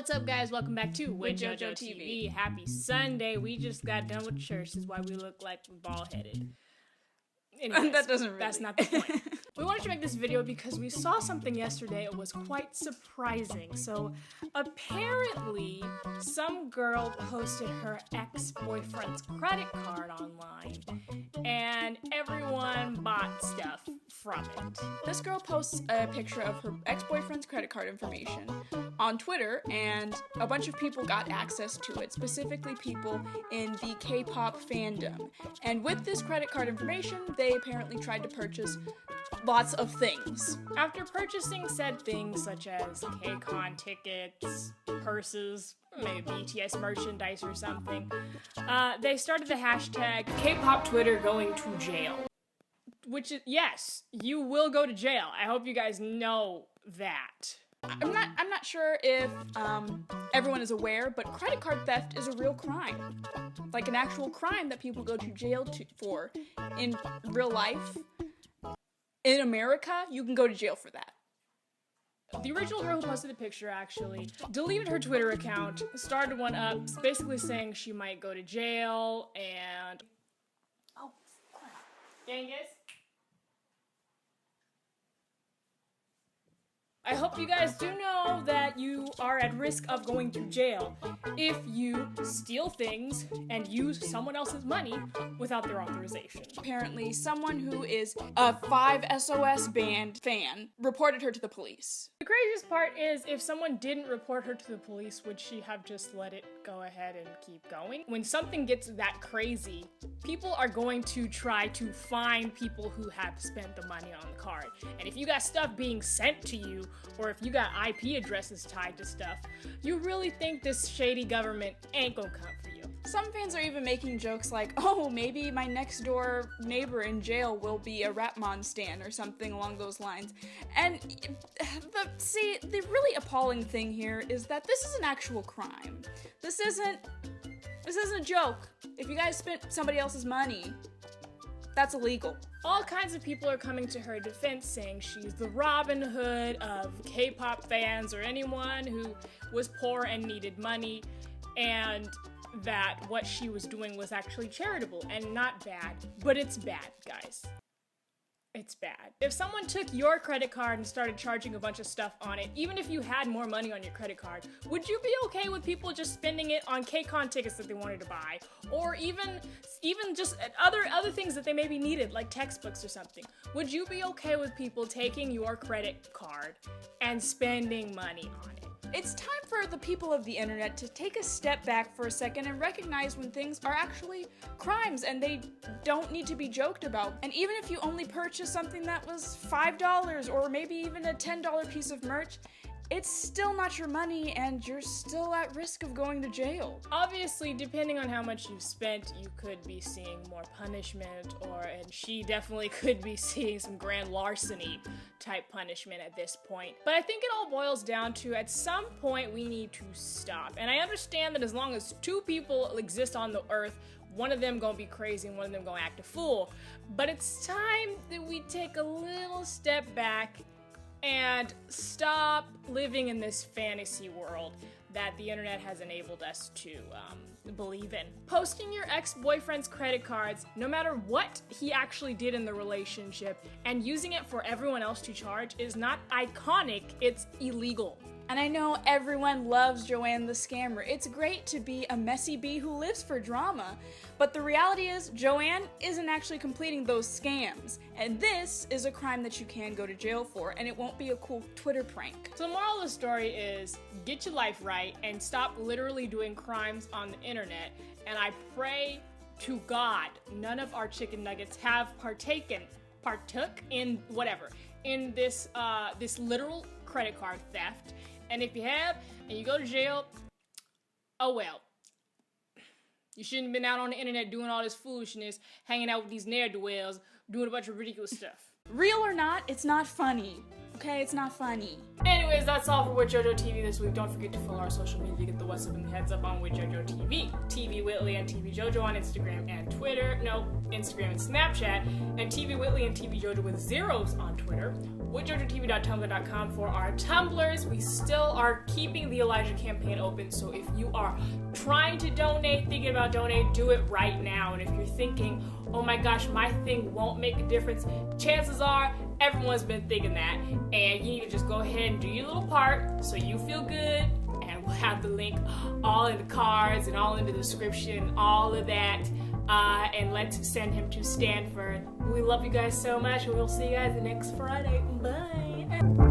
What's up, guys? Welcome back to WhitJojoTV. Happy Sunday. We just got done with church. This is why we look like we're bald-headed. Anyways, that doesn't really. That's not the point. We wanted to make this video because we saw something yesterday. It was quite surprising. So apparently some girl posted her ex-boyfriend's credit card online and everyone bought stuff from it. This girl posts a picture of her ex-boyfriend's credit card information on Twitter, and a bunch of people got access to it, specifically people in the K-pop fandom. And with this credit card information, they apparently tried to purchase lots of things. After purchasing said things such as K-Con tickets, purses, maybe BTS merchandise or something, they started the hashtag K-pop Twitter going to jail. Which is, yes, you will go to jail. I hope you guys know that. I'm not sure if everyone is aware, but credit card theft is a real crime. Like an actual crime that people go to jail for in real life. In America, you can go to jail for that. The original girl who posted the picture actually deleted her Twitter account, started one up, basically saying she might go to jail and... Oh, crap. Genghis? I hope you guys do know that you are at risk of going to jail if you steal things and use someone else's money without their authorization. Apparently, someone who is a 5SOS band fan reported her to the police. The craziest part is if someone didn't report her to the police, would she have just let it go ahead and keep going? When something gets that crazy, people are going to try to find people who have spent the money on the card. And if you got stuff being sent to you, or if you got IP addresses tied to stuff, you really think this shady government ain't gonna come for you. Some fans are even making jokes like, oh, maybe my next door neighbor in jail will be a Rapmon stan or something along those lines. And the really appalling thing here is that this is an actual crime. This isn't a joke. If you guys spent somebody else's money, that's illegal. All kinds of people are coming to her defense saying she's the Robin Hood of K-pop fans or anyone who was poor and needed money, and that what she was doing was actually charitable and not bad. But it's bad, guys. It's bad. If someone took your credit card and started charging a bunch of stuff on it, even if you had more money on your credit card, would you be okay with people just spending it on K-Con tickets that they wanted to buy? Or even just other things that they maybe needed, like textbooks or something? Would you be okay with people taking your credit card and spending money on it? It's time for the people of the internet to take a step back for a second and recognize when things are actually crimes and they don't need to be joked about. And even if you only purchase something that was $5 or maybe even a $10 piece of merch, it's still not your money and you're still at risk of going to jail. Obviously, depending on how much you've spent, you could be seeing more punishment, and she definitely could be seeing some grand larceny type punishment at this point. But I think it all boils down to, at some point, we need to stop. And I understand that as long as two people exist on the earth, one of them gonna be crazy and one of them gonna act a fool. But it's time that we take a little step back and stop living in this fantasy world that the internet has enabled us to believe in. Posting your ex-boyfriend's credit cards, no matter what he actually did in the relationship, and using it for everyone else to charge is not iconic, it's illegal. And I know everyone loves Joanne the Scammer. It's great to be a messy bee who lives for drama. But the reality is, Joanne isn't actually completing those scams. And this is a crime that you can go to jail for, and it won't be a cool Twitter prank. So the moral of the story is, get your life right and stop literally doing crimes on the internet. And I pray to God none of our chicken nuggets have partook in this literal credit card theft. And if you have, and you go to jail, oh well. You shouldn't have been out on the internet doing all this foolishness, hanging out with these ne'er-do-wells, doing a bunch of ridiculous stuff. Real or not, it's not funny. okay? It's not funny. Anyways, that's all for WhitJojoTV this week. Don't forget to follow our social media to get the what's up and the heads up on WhitJojoTV. tvwhitley and tvjojo on Instagram and Twitter. No, Instagram and Snapchat. And tvwhitley and tvjojo with zeros on Twitter. WhitJojoTV.tumblr.com for our Tumblrs. We still are keeping the Elijah campaign open, so if you are trying to donate, thinking about donate, do it right now. And if you're thinking, oh my gosh, my thing won't make a difference, chances are everyone's been thinking that, and you need to just go ahead and do your little part so you feel good, and we'll have the link all in the cards and all in the description, all of that, and let's send him to Stanford. We love you guys so much, and we'll see you guys next Friday. Bye!